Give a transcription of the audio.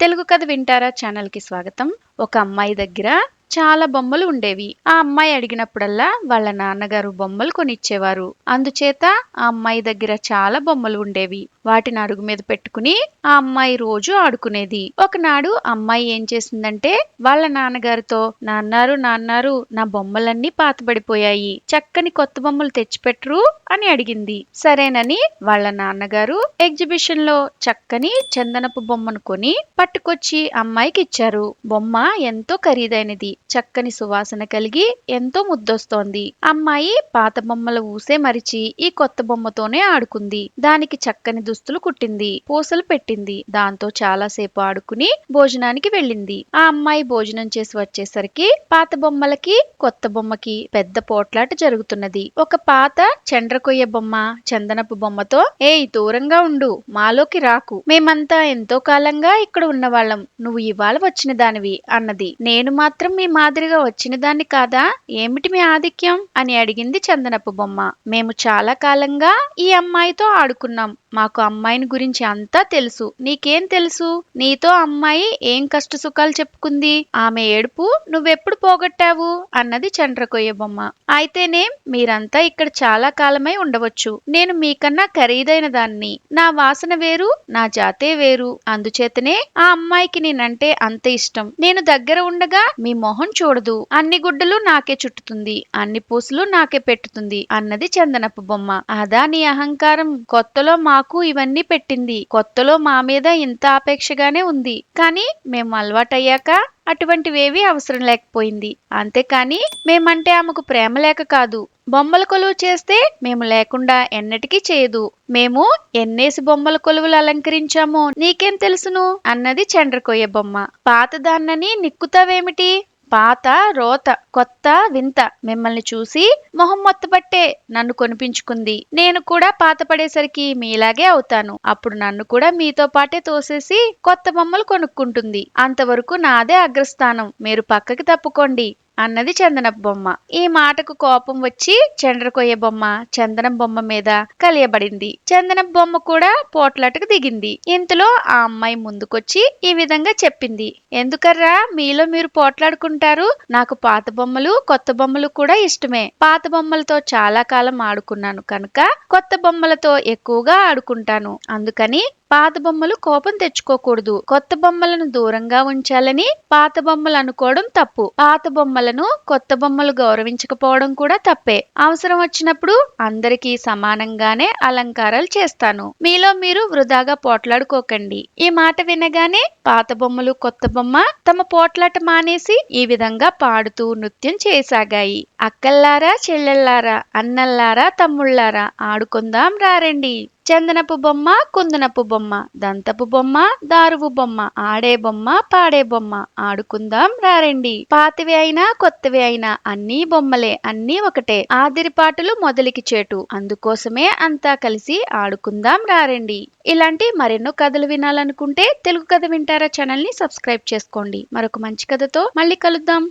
తెలుగు కథ వింటారా ఛానల్‌కి స్వాగతం. ఒక అమ్మాయి దగ్గర చాలా బొమ్మలు ఉండేవి. ఆ అమ్మాయి అడిగినప్పుడల్లా వాళ్ళ నాన్నగారు బొమ్మలు కొనిచ్చేవారు. అందుచేత ఆ అమ్మాయి దగ్గర చాలా బొమ్మలు ఉండేవి. వాటిని అరుగు మీద పెట్టుకుని ఆ అమ్మాయి రోజు ఆడుకునేది. ఒకనాడు అమ్మాయి ఏం చేసిందంటే వాళ్ళ నాన్నగారితో నాన్నారు నా బొమ్మలన్నీ పాతబడిపోయాయి. చక్కని కొత్త బొమ్మలు తెచ్చిపెట్టరు అని అడిగింది. సరేనని వాళ్ళ నాన్నగారు ఎగ్జిబిషన్ లో చక్కని చందనపు బొమ్మను కొని పట్టుకొచ్చి అమ్మాయికి ఇచ్చారు. బొమ్మ ఎంతో ఖరీదైనది. చక్కని సువాసన కలిగి ఎంతో ముద్దొస్తోంది. అమ్మాయి పాత బొమ్మల ఊసే మరిచి ఈ కొత్త బొమ్మతోనే ఆడుకుంది. దానికి చక్కని దుస్తులు కుట్టింది, పూసలు పెట్టింది. దాంతో చాలాసేపు ఆడుకుని భోజనానికి వెళ్ళింది. ఆ అమ్మాయి భోజనం చేసి వచ్చేసరికి పాత బొమ్మలకి కొత్త బొమ్మకి పెద్ద పోట్లాట జరుగుతున్నది. ఒక పాత చండ్రకొయ్య బొమ్మ చందనపు బొమ్మతో ఏయ్ దూరంగా ఉండు, మాలోకి రాకు, మేమంతా ఎంతో కాలంగా ఇక్కడ ఉన్నవాళ్ళం, నువ్వు ఇవాళ వచ్చిన దానివి అన్నది. నేను మాత్రం మీ మాదిరిగా వచ్చిన దాన్ని కాదా, ఏమిటి మీ ఆధిక్యం అని అడిగింది చందనపు బొమ్మ. మేము చాలా కాలంగా ఈ అమ్మాయితో ఆడుకున్నాం, మాకు అమ్మాయిని గురించి అంతా తెలుసు. నీకేం తెలుసు? నీతో అమ్మాయి ఏం కష్ట సుఖాలు చెప్పుకుంది, ఆమె ఏడుపు నువ్వెప్పుడు పోగొట్టావు అన్నది చండ్రకొయ్య బొమ్మ. అయితేనేం, మీరంతా ఇక్కడ చాలా కాలమై ఉండవచ్చు. నేను మీకన్నా ఖరీదైన దాన్ని, నా వాసన వేరు, నా జాతే వేరు. అందుచేతనే ఆ అమ్మాయికి నేనంటే అంత ఇష్టం. నేను దగ్గర ఉండగా మీ మొహం చూడదు, అన్ని గుడ్డలు నాకే చుట్టుతుంది, అన్ని పూసలు నాకే పెట్టుతుంది అన్నది చందనపు బొమ్మ. అదా నీ అహంకారం? కొత్తలో మాకు ఇవన్నీ పెట్టింది, కొత్తలో మా మీద ఇంత ఆపేక్షగానే ఉంది. కానీ మేము అలవాటయ్యాక అటువంటివేవీ అవసరం లేకపోయింది. అంతేకాని మేమంటే ఆమెకు ప్రేమ లేక కాదు. బొమ్మల కొలువు చేస్తే మేము లేకుండా ఎన్నటికీ చేయదు. మేము ఎన్నేసి బొమ్మల కొలువులు అలంకరించామో నీకేం తెలుసును అన్నది చండ్రకొయ్య బొమ్మ. పాతదాన్నని నిక్కుతావేమిటి? పాత రోత కొత్త వింత మిమ్మల్ని చూసి మొహం మొత్తబట్టే నన్ను కొనిపించుకుంది. నేను కూడా పాత పడేసరికి మీలాగే అవుతాను. అప్పుడు నన్ను కూడా మీతో పాటే తోసేసి కొత్త బొమ్మలు కొనుక్కుంటుంది. అంతవరకు నాదే అగ్రస్థానం, మీరు పక్కకి తప్పుకోండి అన్నది చందనపు బొమ్మ. ఈ మాటకు కోపం వచ్చి చండ్రకొయ్య బొమ్మ చందనం బొమ్మ మీద కలియబడింది. చందనపు బొమ్మ కూడా పోట్లాటకు దిగింది. ఇంతలో ఆ అమ్మాయి ముందుకొచ్చి ఈ విధంగా చెప్పింది. ఎందుకర్రా మీలో మీరు పోట్లాడుకుంటారు? నాకు పాత బొమ్మలు కొత్త బొమ్మలు కూడా ఇష్టమే. పాత బొమ్మలతో చాలా కాలం ఆడుకున్నాను కనుక కొత్త బొమ్మలతో ఎక్కువగా ఆడుకుంటాను. అందుకని పాత బొమ్మలు కోపం తెచ్చుకోకూడదు. కొత్త బొమ్మలను దూరంగా ఉంచాలని పాత బొమ్మలు అనుకోవడం తప్పు. పాత బొమ్మలను కొత్త బొమ్మలు గౌరవించకపోవడం కూడా తప్పే. అవసరం వచ్చినప్పుడు అందరికీ సమానంగానే అలంకారాలు చేస్తాను. మీలో మీరు వృధాగా పోట్లాడుకోకండి. ఈ మాట వినగానే పాత బొమ్మలు కొత్త బొమ్మ తమ పోట్లాట మానేసి ఈ విధంగా పాడుతూ నృత్యం చేయసాగాయి. అక్కల్లారా చెల్లెల్లారా అన్నల్లారా తమ్ముళ్లారా ఆడుకుందాం రారండి. చందనపు బొమ్మ కుందనపు బొమ్మ, దంతపు బొమ్మ దారువు బొమ్మ, ఆడే బొమ్మ పాడే బొమ్మ, ఆడుకుందాం రారండి. పాతవి అయినా కొత్తవి అయినా అన్నీ బొమ్మలే, అన్నీ ఒకటే. ఆదిరిపాటలు మొదలికి చేటు, అందుకోసమే అంతా కలిసి ఆడుకుందాం రారండి. ఇలాంటి మరెన్నో కథలు వినాలనుకుంటే తెలుగు కథ వింటారా ఛానల్ ని సబ్స్క్రైబ్ చేసుకోండి. మరొక మంచి కథతో మళ్ళీ కలుద్దాం.